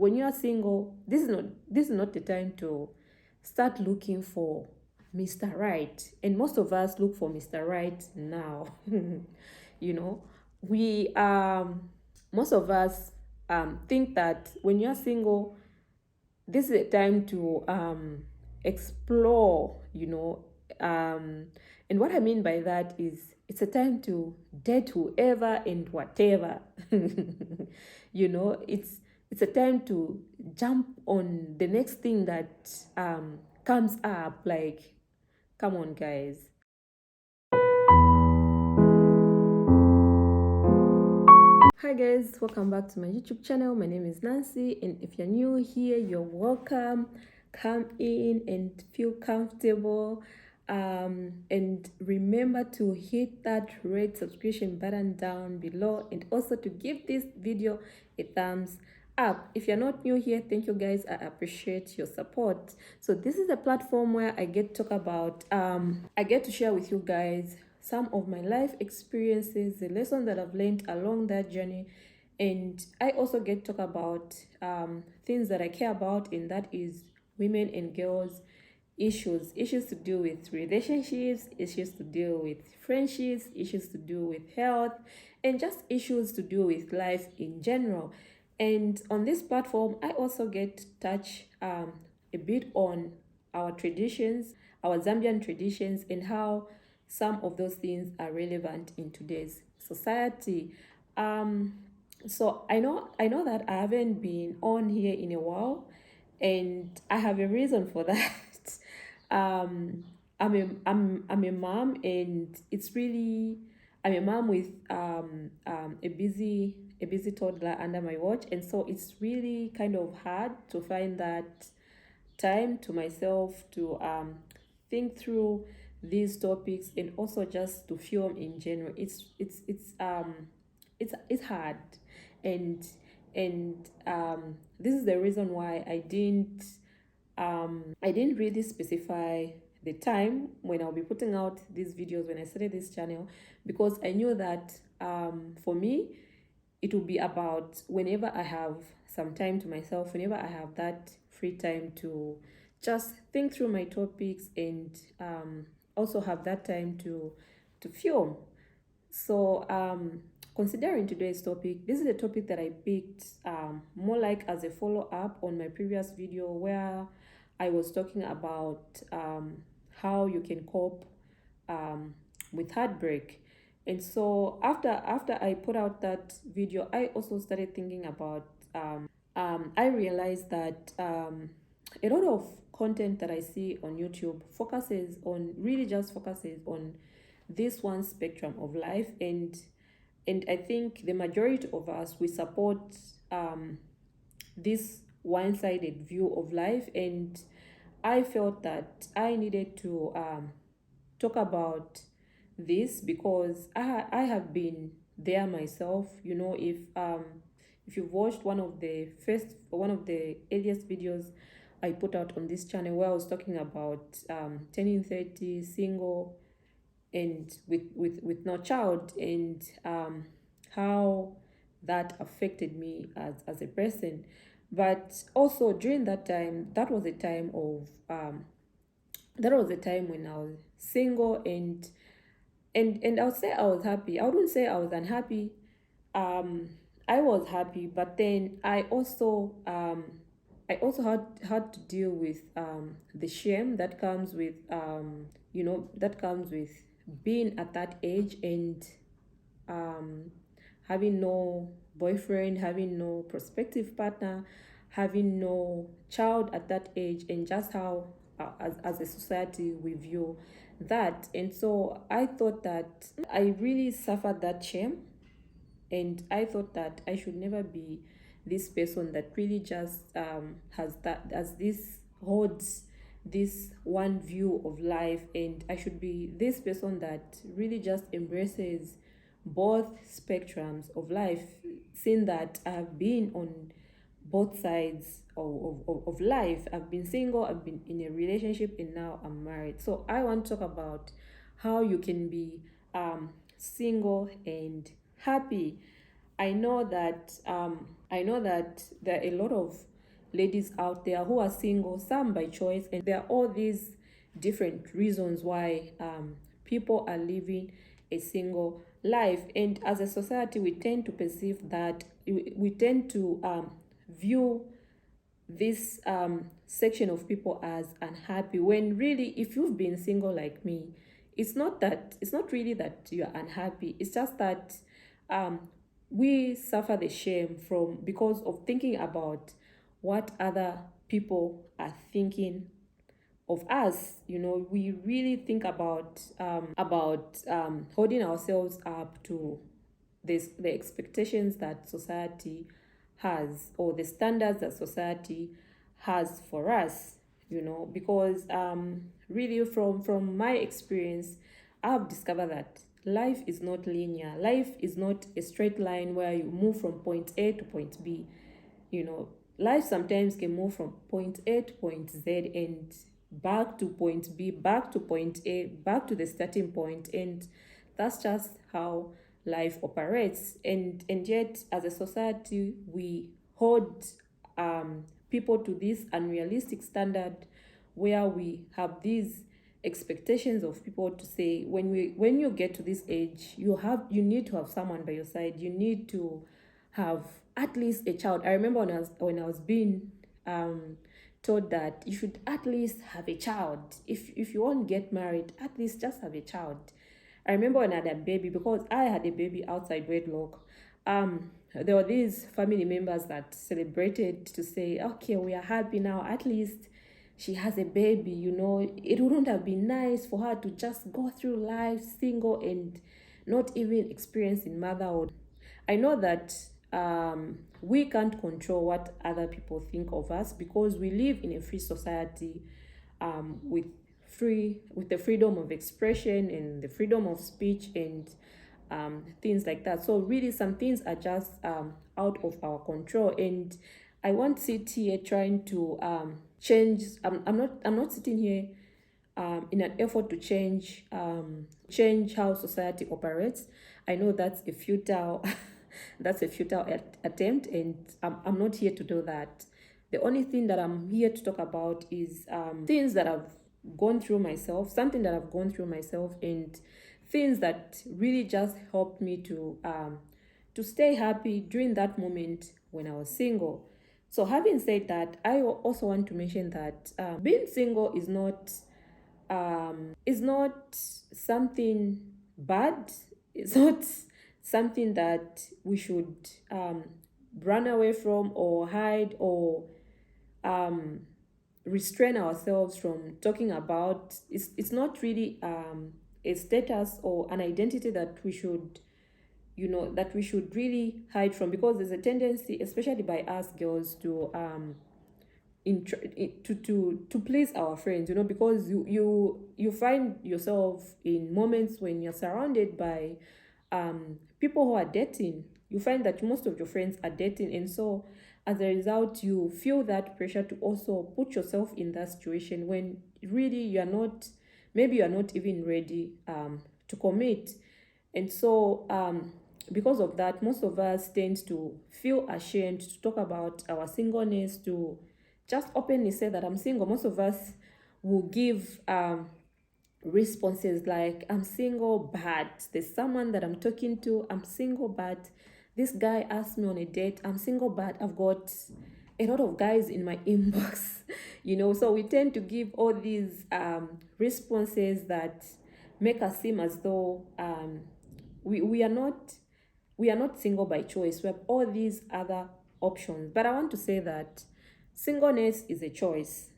when you are single, this is not the time to start looking for Mr. Right. And most of us look for Mr. Right now. You know, we most of us think that when you're single, this is a time to explore, and what I mean by that is it's a time to date whoever and whatever. It's a time to jump on the next thing that comes up. Like, come on, guys. Hi guys, welcome back to my YouTube channel. My name is Nancy, and if you're new here, you're welcome. Come in and feel comfortable, and remember to hit that red subscription button down below, and also to give this video a thumbs up. If you're not new here, thank you guys. I appreciate your support. So this is a platform where I get to talk about I get to share with you guys some of my life experiences, the lessons that I've learned along that journey. And I also get to talk about things that I care about, and that is women and girls issues to do with relationships, issues to deal with friendships, issues to do with health, and just issues to do with life in general. And on this platform, I also get to touch a bit on our traditions, our Zambian traditions, and how some of those things are relevant in today's society. Um, so I know that I haven't been on here in a while, and I have a reason for that. um, I'm a mom, and it's really I'm a mom with a busy toddler under my watch, and so it's really kind of hard to find that time to myself to think through these topics, and also just to film in general. It's hard, and this is the reason why I didn't really specify the time when I'll be putting out these videos when I started this channel, because I knew that for me it will be about whenever I have some time to myself, whenever I have that free time to just think through my topics, and also have that time to film. So, considering today's topic, this is a topic that I picked more like as a follow up on my previous video, where I was talking about how you can cope um, with heartbreak. And so after I put out that video, I also started thinking about I realized that a lot of content that I see on YouTube focuses on this one spectrum of life, and I think the majority of us, we support this one-sided view of life, and I felt that I needed to talk about this because I have been there myself. If you've watched one of the earliest videos I put out on this channel, where I was talking about turning 30, single, and with no child, and how that affected me as a person. But also during that time, that was a time when I was single, and I would say I was happy. I wouldn't say I was unhappy. I was happy, but then I also had to deal with the shame that comes with being at that age, and um, having no boyfriend, having no prospective partner, having no child at that age, and just how, as a society, we view that. And so I thought that I really suffered that shame, and I thought that I should never be this person that really just holds this one view of life, and I should be this person that really just embraces both spectrums of life, seeing that I have been on both sides of life. I've been single, I've been in a relationship, and now I'm married. So I want to talk about how you can be single and happy. I know that there are a lot of ladies out there who are single, some by choice, and there are all these different reasons why people are living a single life. And as a society, we tend to perceive that we tend to view this section of people as unhappy, when really, if you've been single like me, it's not really that you're unhappy. It's just that um, we suffer the shame from because of thinking about what other people are thinking of us. We really think about holding ourselves up to the expectations that society has, or the standards that society has for us. Because really, from my experience, I've discovered that life is not linear. Life is not a straight line where you move from point A to point B. you know Life sometimes can move from point A to point Z, and back to point B, back to point A, back to the starting point. And that's just how life operates. And yet, as a society, we hold people to this unrealistic standard, where we have these expectations of people to say, when you get to this age, you need to have someone by your side. You need to have at least a child. I remember when I was being told that you should at least have a child. If you won't get married, at least just have a child. I remember when I had a baby, because I had a baby outside wedlock. There were these family members that celebrated to say, okay, we are happy now. At least she has a baby. It wouldn't have been nice for her to just go through life single and not even experiencing motherhood. I know that we can't control what other people think of us, because we live in a free society, with the freedom of expression and the freedom of speech, and things like that. So really, some things are just out of our control. And I won't sit here trying to change. I'm not sitting here in an effort to change how society operates. I know that's a futile that's a futile attempt, and I'm not here to do that. The only thing that I'm here to talk about is things that I've gone through myself, something that I've gone through myself, and things that really just helped me to stay happy during that moment when I was single. So having said that, I also want to mention that being single is not something bad. It's not something that we should run away from, or hide, or restrain ourselves from talking about. It's not really a status or an identity that we should really hide from, because there's a tendency, especially by us girls, to to please our friends, because you find yourself in moments when you're surrounded by people who are dating. You find that most of your friends are dating, and so as a result, you feel that pressure to also put yourself in that situation, when really you're not even ready to commit. And so because of that, most of us tend to feel ashamed to talk about our singleness, to just openly say that I'm single. Most of us will give responses like, I'm single, but there's someone that I'm talking to. I'm single, but this guy asked me on a date. I'm single, but I've got a lot of guys in my inbox. So we tend to give all these responses that make us seem as though we are not single by choice. We have all these other options. But I want to say that singleness is a choice.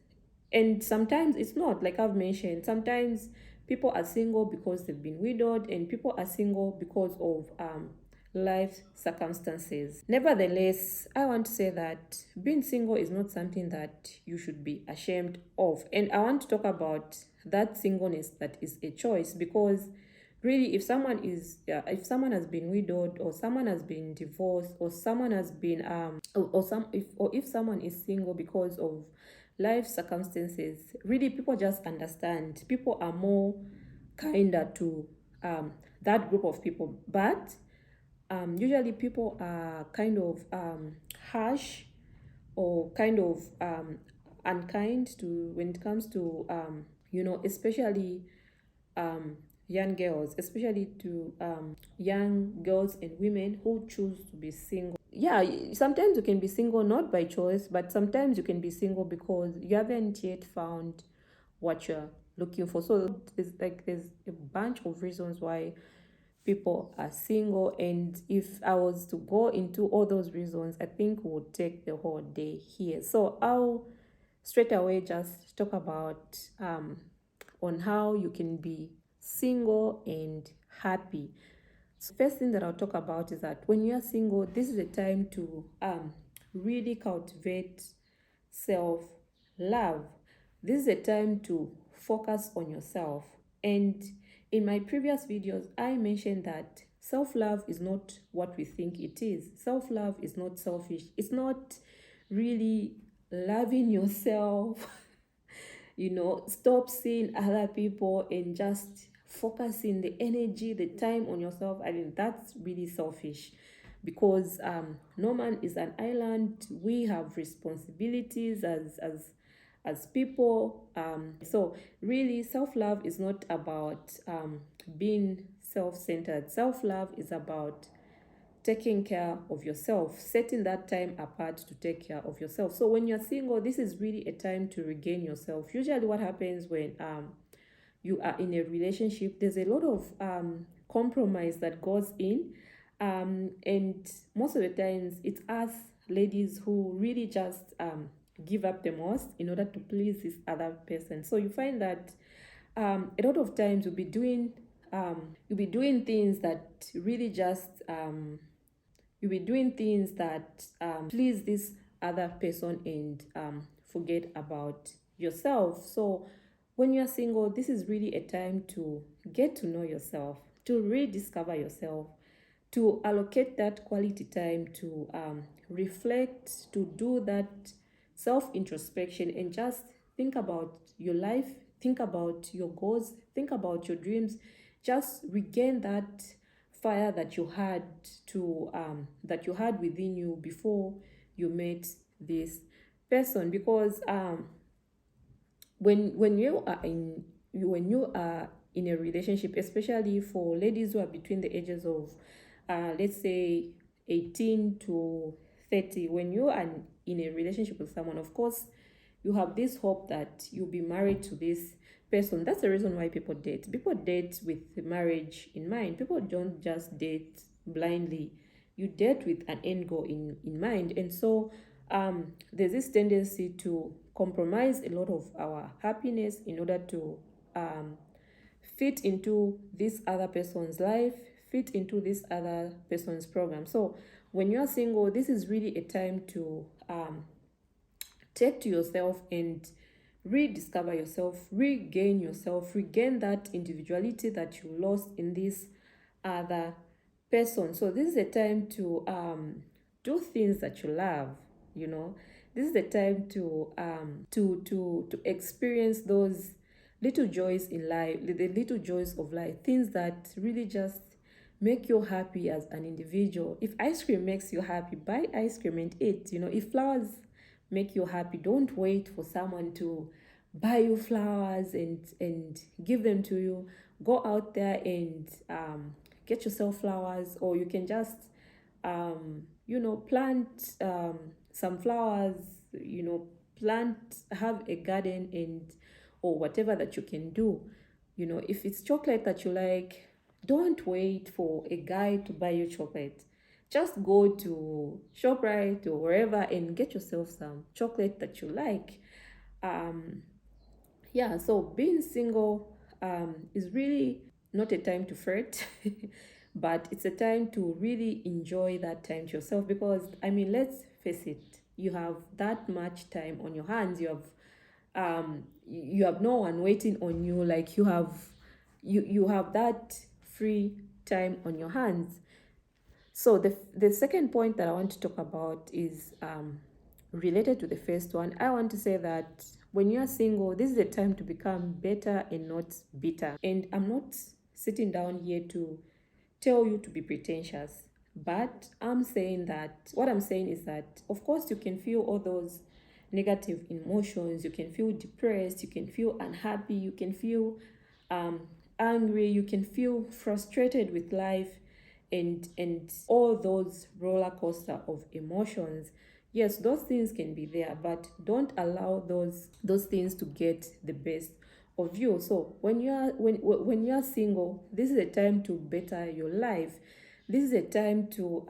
And sometimes it's not, like I've mentioned. Sometimes people are single because they've been widowed, and people are single because of life circumstances. Nevertheless, I want to say that being single is not something that you should be ashamed of. And I want to talk about that singleness that is a choice, because really, if someone has been widowed, or someone has been divorced, or someone has been or if someone is single because of life circumstances, really, people just understand. People are more kinder to that group of people. But usually people are kind of harsh or kind of unkind to when it comes to especially um, young girls, especially to young girls and women who choose to be single. Yeah, sometimes you can be single not by choice, but sometimes you can be single because you haven't yet found what you're looking for. So there's a bunch of reasons why people are single, and if I was to go into all those reasons, I think we'll take the whole day here. So I'll straight away just talk about on how you can be single and happy. So first thing that I'll talk about is that when you're single, this is a time to really cultivate self-love. This is a time to focus on yourself. And in my previous videos, I mentioned that self-love is not what we think it is. Self-love is not selfish. It's not really loving yourself. Stop seeing other people and just focusing the energy, the time on yourself. I mean, that's really selfish because no man is an island. We have responsibilities as people. So really, self-love is not about being self-centered. Self-love is about taking care of yourself, setting that time apart to take care of yourself. So when you're single, this is really a time to regain yourself. Usually what happens when you are in a relationship, there's a lot of compromise that goes in, and most of the times it's us ladies who really just give up the most in order to please this other person. So you find that a lot of times you'll be doing things that really just you'll be doing things that please this other person and forget about yourself. So when you're single, this is really a time to get to know yourself, to rediscover yourself, to allocate that quality time to reflect, to do that self introspection, and just think about your life, think about your goals, think about your dreams. Just regain that fire that you had within you before you met this person, because when you are in a relationship, especially for ladies who are between the ages of let's say 18 to 30, when you are in a relationship with someone, of course you have this hope that you'll be married to this person. That's the reason why people date with marriage in mind. People don't just date blindly. You date with an end goal in mind. And so there's this tendency to compromise a lot of our happiness in order to fit into this other person's life, fit into this other person's program. So when you're single, this is really a time to take to yourself and rediscover yourself, regain that individuality that you lost in this other person. So this is a time to do things that you love, you know. This is the time to to experience those little joys in life, the little joys of life, things that really just make you happy as an individual. If ice cream makes you happy, buy ice cream and eat. If flowers make you happy, don't wait for someone to buy you flowers and give them to you. Go out there and get yourself flowers, or you can just plant some flowers, plant, have a garden, and or whatever that you can do. If it's chocolate that you like, don't wait for a guy to buy you chocolate. Just go to ShopRite or wherever and get yourself some chocolate that you like. Yeah, so being single is really not a time to fret, but it's a time to really enjoy that time to yourself, because I mean, let's face it, you have that much time on your hands. You have no one waiting on you. Like you have that free time on your hands. So the second point that I want to talk about is related to the first one. I want to say that when you are single, this is the time to become better and not bitter. And I'm not sitting down here to tell you to be pretentious. But what I'm saying is that, of course, you can feel all those negative emotions. You can feel depressed, you can feel unhappy, you can feel um, angry, you can feel frustrated with life, and all those roller coaster of emotions. Yes, those things can be there, but don't allow those things to get the best of you. So when you're single, this is a time to better your life. This is a time to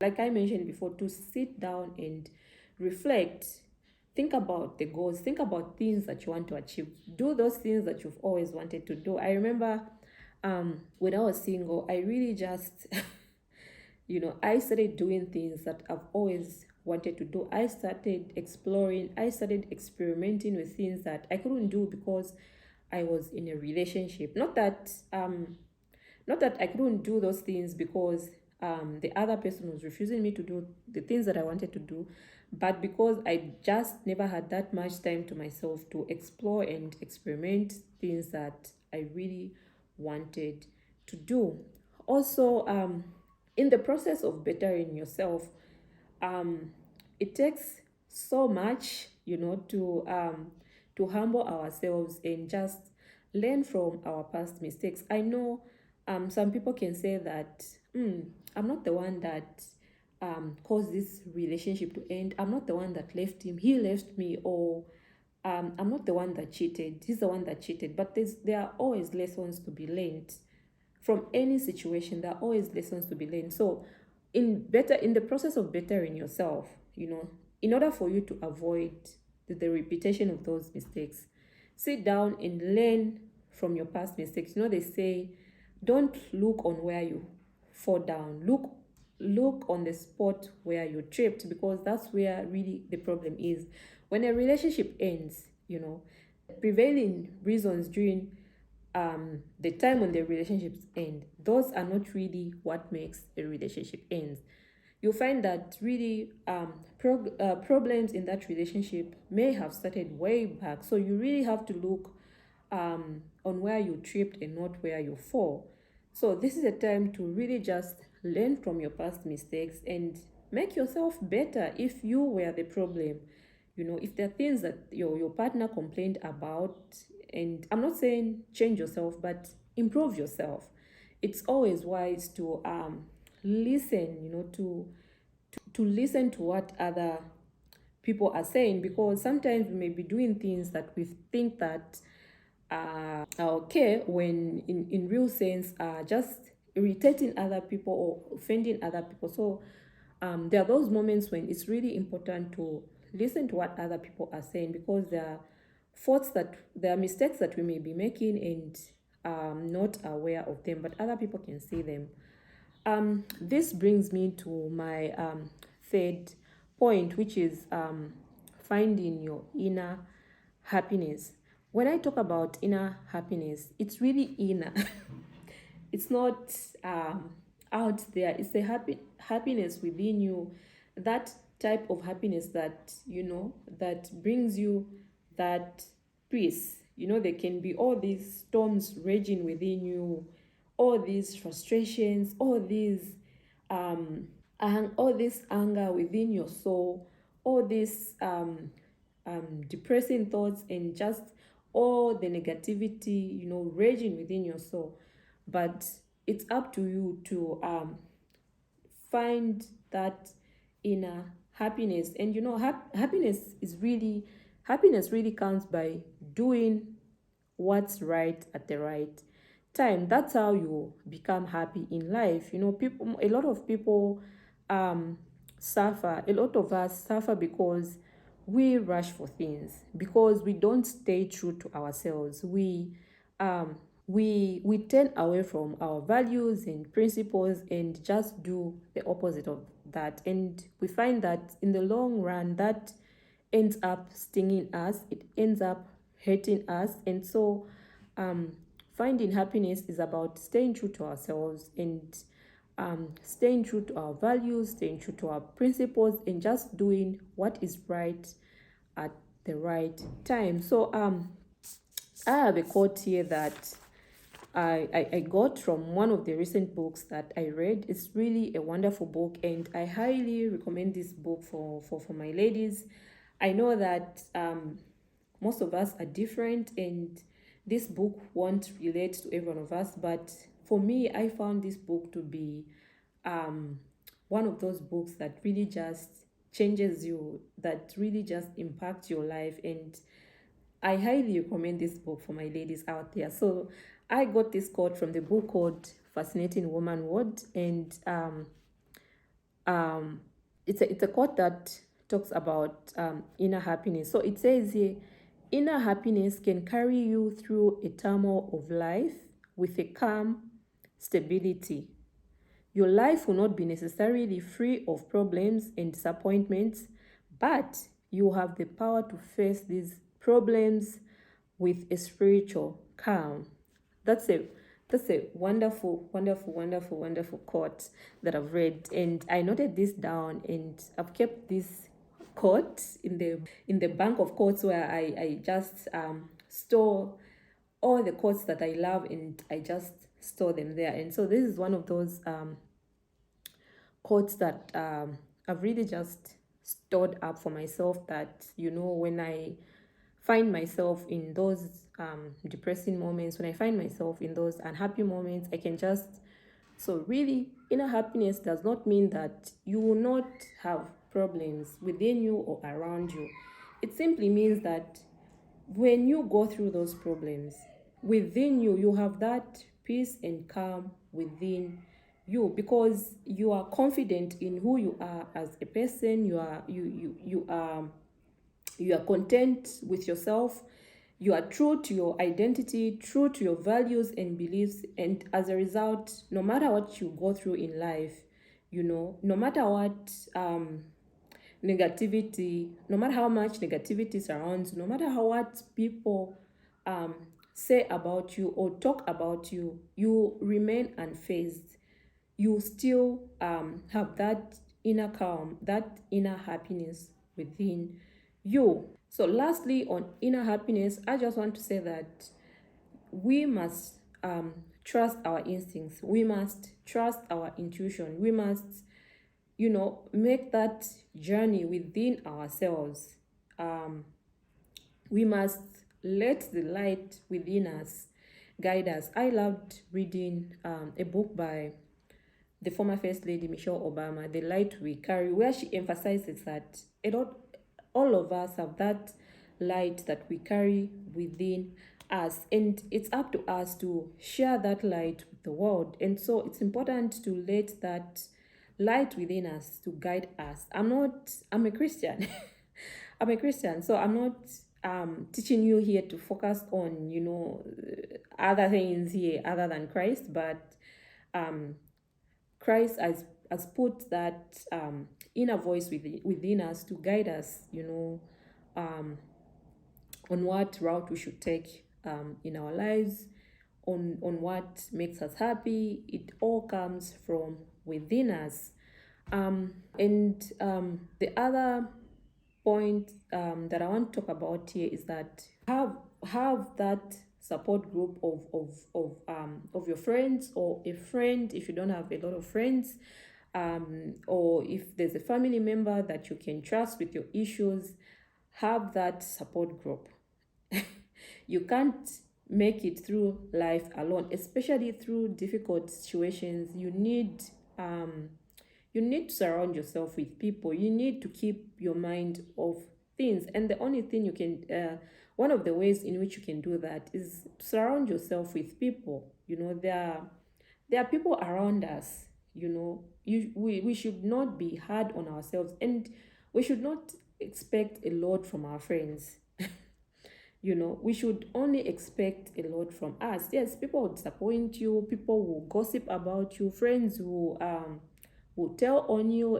like I mentioned before, to sit down and reflect. Think about the goals, think about things that you want to achieve, do those things that you've always wanted to do. I remember when I was single, I really just I started doing things that I've always wanted to do. I started exploring, I started experimenting with things that I couldn't do because I was in a relationship. Not that I couldn't do those things because the other person was refusing me to do the things that I wanted to do, but because I just never had that much time to myself to explore and experiment things that I really wanted to do. Also, in the process of bettering yourself, um, it takes so much, to humble ourselves and just learn from our past mistakes. I know some people can say that I'm not the one that caused this relationship to end. I'm not the one that left him. He left me, or I'm not the one that cheated. He's the one that cheated. But there are always lessons to be learned from any situation. There are always lessons to be learned. So in the process of bettering yourself, in order for you to avoid the repetition of those mistakes, sit down and learn from your past mistakes. They say, don't look on where you fall down, look on the spot where you tripped, because that's where really the problem is. When a relationship ends, prevailing reasons during the time when the relationships end, those are not really what makes a relationship end. You'll find that really problems in that relationship may have started way back. So you really have to look on where you tripped and not where you fall. So this is a time to really just learn from your past mistakes and make yourself better. If you were the problem, if there are things that your partner complained about, and I'm not saying change yourself, but improve yourself. It's always wise to listen, to listen to what other people are saying, because sometimes we may be doing things that we think that are okay, when in real sense are just irritating other people or offending other people. So there are those moments when it's really important to listen to what other people are saying, because there are mistakes that we may be making and not aware of them, but other people can see them. This brings me to my third point, which is finding your inner happiness. When I talk about inner happiness, it's really inner. It's not out there. It's a happiness within you. That type of happiness that that brings you that peace. There can be all these storms raging within you, all these frustrations, all this anger within your soul, all these depressing thoughts, and just all the negativity, raging within your soul. But it's up to you to find that inner happiness. And happiness really comes by doing what's right at the right time. That's how you become happy in life. A lot of people suffer. A lot of us suffer because we rush for things, because we don't stay true to ourselves. We turn away from our values and principles and just do the opposite of that. And we find that in the long run, that ends up stinging us, it ends up hurting us. And so finding happiness is about staying true to ourselves, and staying true to our values, staying true to our principles, and just doing what is right at the right time. So I have a quote here that I got from one of the recent books that I read. It's really a wonderful book, and I highly recommend this book for my ladies. I know that most of us are different, and this book won't relate to every one of us, but for me, I found this book to be um, one of those books that really just changes you, that really just impacts your life. And I highly recommend this book for my ladies out there. So I got this quote from the book called Fascinating Woman World, and um, it's a quote that talks about inner happiness. So it says here, inner happiness can carry you through a turmoil of life with a calm stability. Your life will not be necessarily free of problems and disappointments, but you have the power to face these problems with a spiritual calm. That's a that's a wonderful, wonderful, wonderful, wonderful quote that I've read, and I noted this down, and I've kept this quote in the bank of quotes where I just store all the quotes that I love, and I just store them there. And so this is one of those quotes that I've really just stored up for myself, that, when I find myself in those depressing moments, when I find myself in those unhappy moments, I can just. So, really, inner happiness does not mean that you will not have problems within you or around you. It simply means that when you go through those problems, within you, you have that peace and calm within you, because you are confident in who you are as a person. You are content with yourself. You are true to your identity, true to your values and beliefs, and as a result, no matter what you go through in life, no matter what negativity, no matter how much negativity surrounds, no matter how what people um, say about you or talk about you, you remain unfazed. You still have that inner calm, that inner happiness within you. So, lastly, on inner happiness, I just want to say that we must trust our instincts. We must trust our intuition. We must, make that journey within ourselves. We must let the light within us guide us. I loved reading a book by the former First Lady Michelle Obama, The Light We Carry, where she emphasizes that all of us have that light that we carry within us, and it's up to us to share that light with the world. And so it's important to let that light within us to guide us. I'm a Christian. I'm a Christian, so I'm not teaching you here to focus on, other things here other than Christ, but um, Christ has put that inner voice within us to guide us, on what route we should take in our lives, on what makes us happy. It all comes from within us. And the other point that I want to talk about here is that have that support group of your friends, or a friend if you don't have a lot of friends, or if there's a family member that you can trust with your issues. Have that support group. You can't make it through life alone, especially through difficult situations. You need to surround yourself with people. You need to keep your mind off things, and the only thing you can one of the ways in which you can do that is surround yourself with people. There are people around us. We should not be hard on ourselves, and we should not expect a lot from our friends. We should only expect a lot from us. Yes, people will disappoint you, people will gossip about you, friends will tell on you,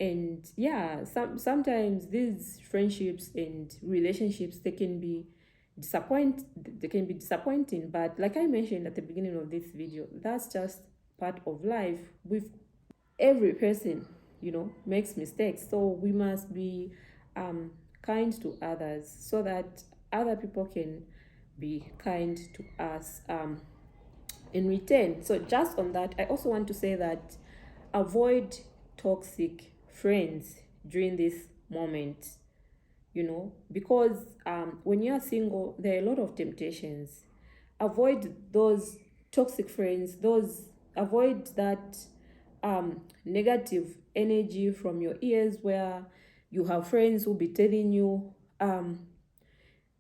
and yeah, sometimes these friendships and relationships, they can be disappointing, but like I mentioned at the beginning of this video, that's just part of life. With every person, makes mistakes, so we must be kind to others, so that other people can be kind to us in return. So just on that, I also want to say that avoid toxic friends during this moment, because when you're single, there are a lot of temptations. Avoid those toxic friends, those avoid that negative energy from your ears, where you have friends who be telling you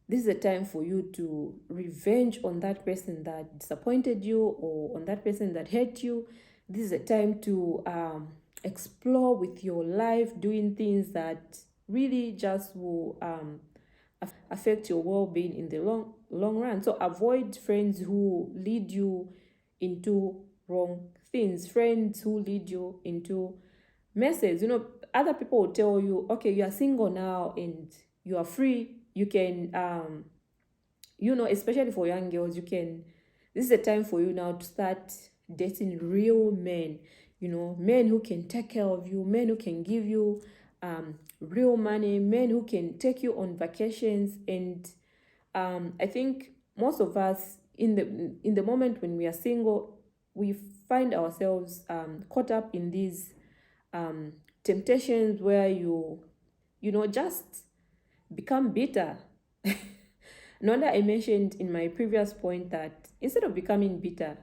this is a time for you to revenge on that person that disappointed you, or on that person that hurt you. This is a time to explore with your life, doing things that really just will affect your well-being in the long run. So avoid friends who lead you into wrong things, friends who lead you into messes. Other people will tell you, okay, you are single now and you are free, you can especially for young girls, this is a time for you now to start dating real men, men who can take care of you, men who can give you real money, men who can take you on vacations. And I think most of us, in the moment when we are single, we find ourselves caught up in these temptations where just become bitter. No wonder I mentioned in my previous point that instead of becoming bitter,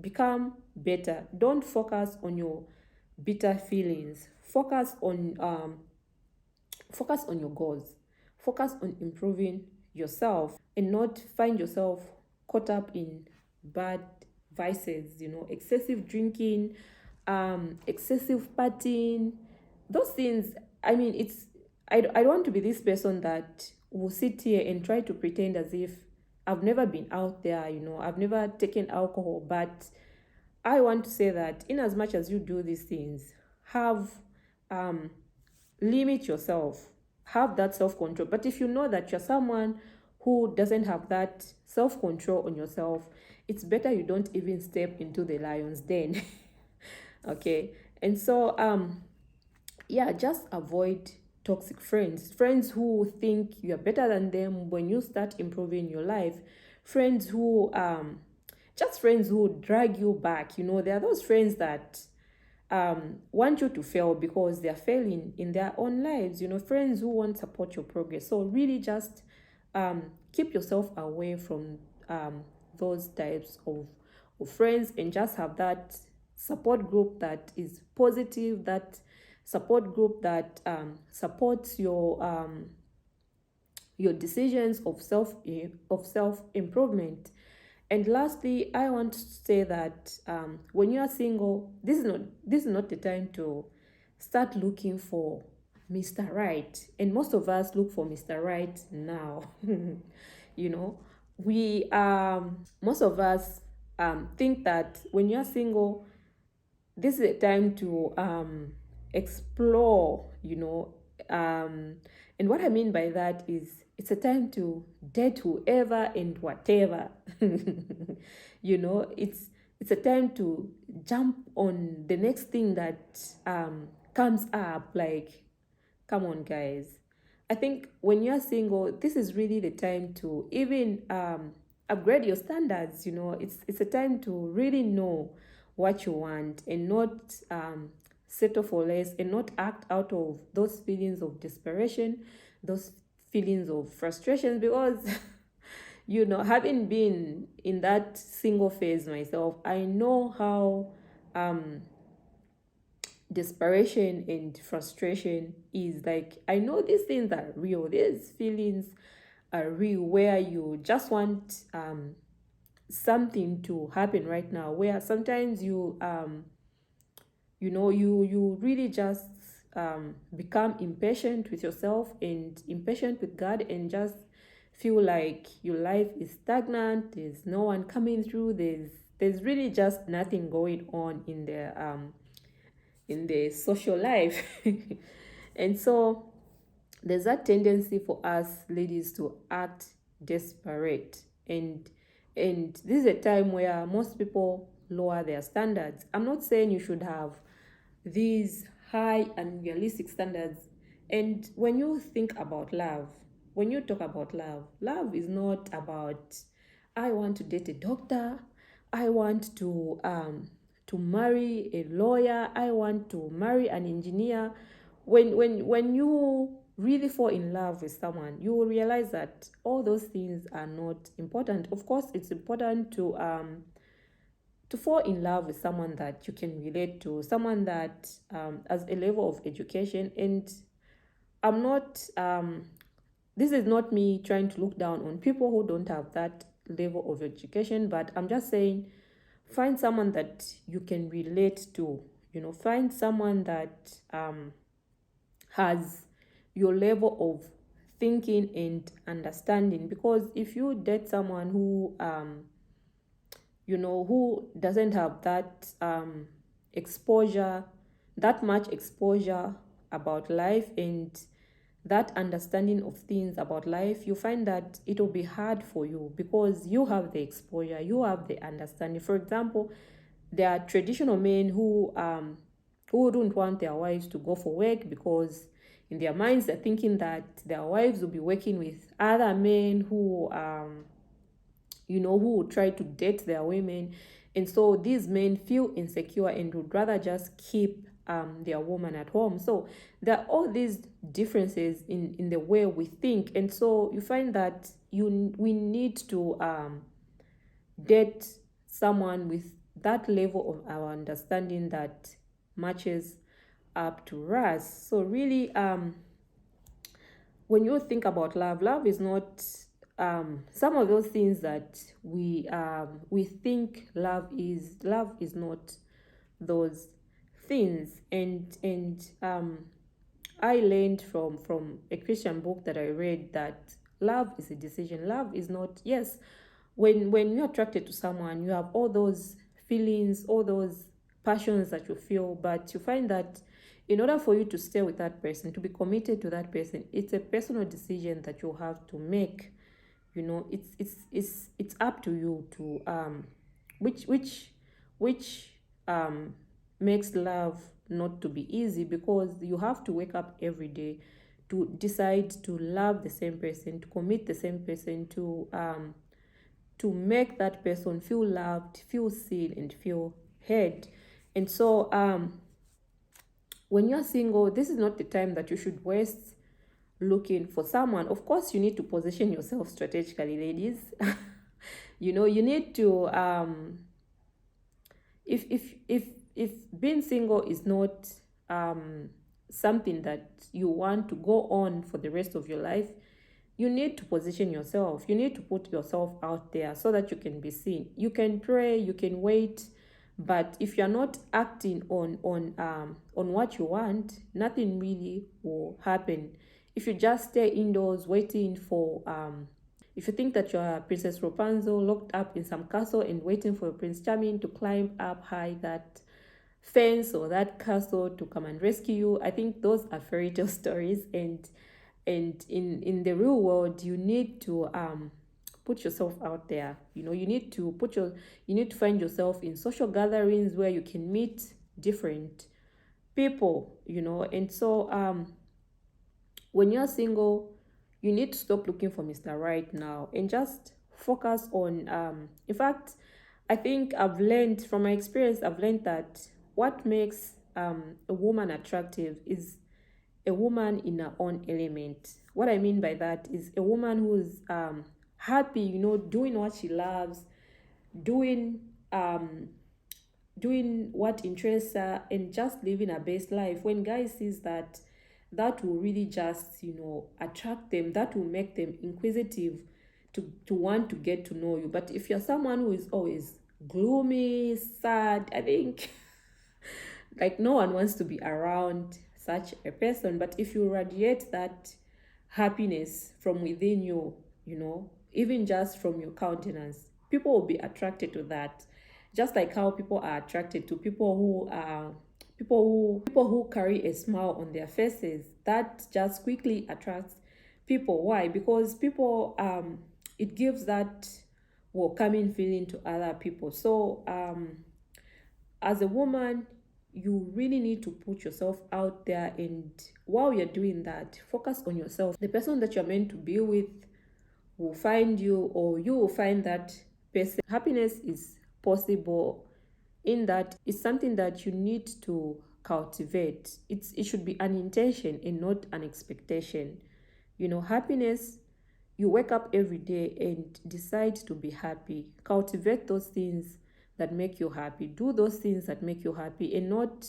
become better. Don't focus on your bitter feelings. Focus on your goals. Focus on improving yourself, and not find yourself caught up in bad vices, excessive drinking, excessive partying, those things. I mean, I don't want to be this person that will sit here and try to pretend as if I've never been out there, I've never taken alcohol. But I want to say that in as much as you do these things, have limit yourself, have that self-control. But if you know that you're someone who doesn't have that self-control on yourself, it's better you don't even step into the lion's den. Okay. And so yeah, just avoid toxic friends who think you're better than them when you start improving your life, friends who just friends who drag you back. There are those friends that want you to fail because they're failing in their own lives, friends who won't support your progress. So really just keep yourself away from those types of friends, and just have that support group that is positive, that support group that supports your decisions of self improvement. And lastly, I want to say that when you are single, this is not the time to start looking for Mr. Right. And most of us look for Mr. Right now. you know, we most of us think that when you are single, this is a time to explore, and what I mean by that is it's a time to date whoever and whatever. It's a time to jump on the next thing that comes up. Like, come on, guys. I think when you're single, this is really the time to even upgrade your standards. It's a time to really know what you want, and not settle for less, and not act out of those feelings of desperation, those feelings of frustration. Because having been in that single phase myself, I know how desperation and frustration is. Like, I know these things are real, these feelings are real, where you just want something to happen right now, where sometimes you really just become impatient with yourself and impatient with God, and just feel like your life is stagnant, there's no one coming through, there's really just nothing going on in the social life. And so there's that tendency for us ladies to act desperate, and this is a time where most people lower their standards. I'm not saying you should have these high and realistic standards. And when you think about love, when you talk about love, love is not about I want to date a doctor, I want to marry a lawyer, I want to marry an engineer. When you really fall in love with someone, you will realize that all those things are not important. Of course, it's important to fall in love with someone that you can relate to, someone that has a level of education. And I'm not this is not me trying to look down on people who don't have that level of education, but I'm just saying find someone that you can relate to. Find someone that has your level of thinking and understanding. Because if you date someone who doesn't have that exposure, that much exposure about life, and that understanding of things about life, you find that it will be hard for you because you have the exposure, you have the understanding. For example, there are traditional men who wouldn't want their wives to go for work because in their minds they're thinking that their wives will be working with other men who would try to date their women. And so these men feel insecure and would rather just keep their woman at home. So there are all these differences in the way we think. And so you find that we need to date someone with that level of our understanding that matches up to us. So really, when you think about love is not some of those things that we think love is not those things. And I learned from a Christian book that I read that love is a decision. Love is not, yes, when you're attracted to someone, you have all those feelings, all those passions that you feel, but you find that in order for you to stay with that person, to be committed to that person, it's a personal decision that you have to make. It's up to you to which makes love not to be easy, because you have to wake up every day to decide to love the same person, to commit the same person, to make that person feel loved, feel seen, and feel heard. And so when you're single, this is not the time that you should waste looking for someone. Of course, you need to position yourself strategically, ladies. You need to if being single is not something that you want to go on for the rest of your life, you need to position yourself. You need to put yourself out there so that you can be seen. You can pray, you can wait, but if you're not acting on what you want, nothing really will happen. If you just stay indoors waiting for if you think that you're Princess Rapunzel locked up in some castle and waiting for Prince Charming to climb up high that fence or that castle to come and rescue you, I think those are fairy tale stories. And in the real world, you need to put yourself out there. You need to find yourself in social gatherings where you can meet different people. And so when you're single, you need to stop looking for Mr. Right now and just focus on in fact, I think I've learned from my experience, I've learned that what makes a woman attractive is a woman in her own element. What I mean by that is a woman who's happy, doing what she loves, doing doing what interests her, and just living her best life. When guys sees that, that will really just attract them. That will make them inquisitive to want to get to know you. But if you're someone who is always gloomy, sad, I think like no one wants to be around such a person. But if you radiate that happiness from within you, even just from your countenance, people will be attracted to that. Just like how people are attracted to people who carry a smile on their faces, that just quickly attracts people. Why? Because people it gives that welcoming feeling to other people. So as a woman, you really need to put yourself out there, and while you're doing that, focus on yourself. The person that you're meant to be with will find you, or you will find that Happiness is possible in that it's something that you need to cultivate. It should be an intention and not an expectation. Happiness, you wake up every day and decide to be happy. Cultivate those things that make you happy. Do those things that make you happy, and not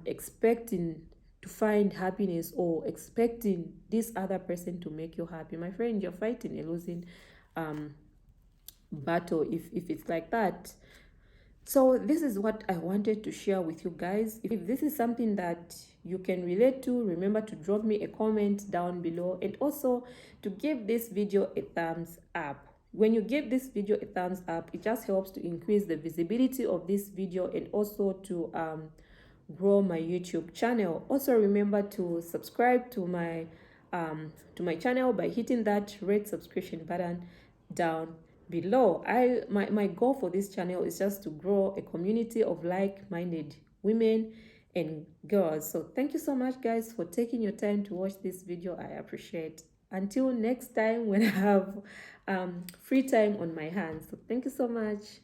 expecting to find happiness or expecting this other person to make you happy. My friend, you're fighting a losing um, battle if it's like that. So this is what I wanted to share with you guys. If this is something that you can relate to, remember to drop me a comment down below, and also to give this video a thumbs up. When you give this video a thumbs up, it just helps to increase the visibility of this video and also to grow my YouTube channel. Also remember to subscribe to my channel by hitting that red subscription button down below. My goal for this channel is just to grow a community of like-minded women and girls. So thank you so much, guys, for taking your time to watch this video. I appreciate. Until next time, when I have free time on my hands. So thank you so much.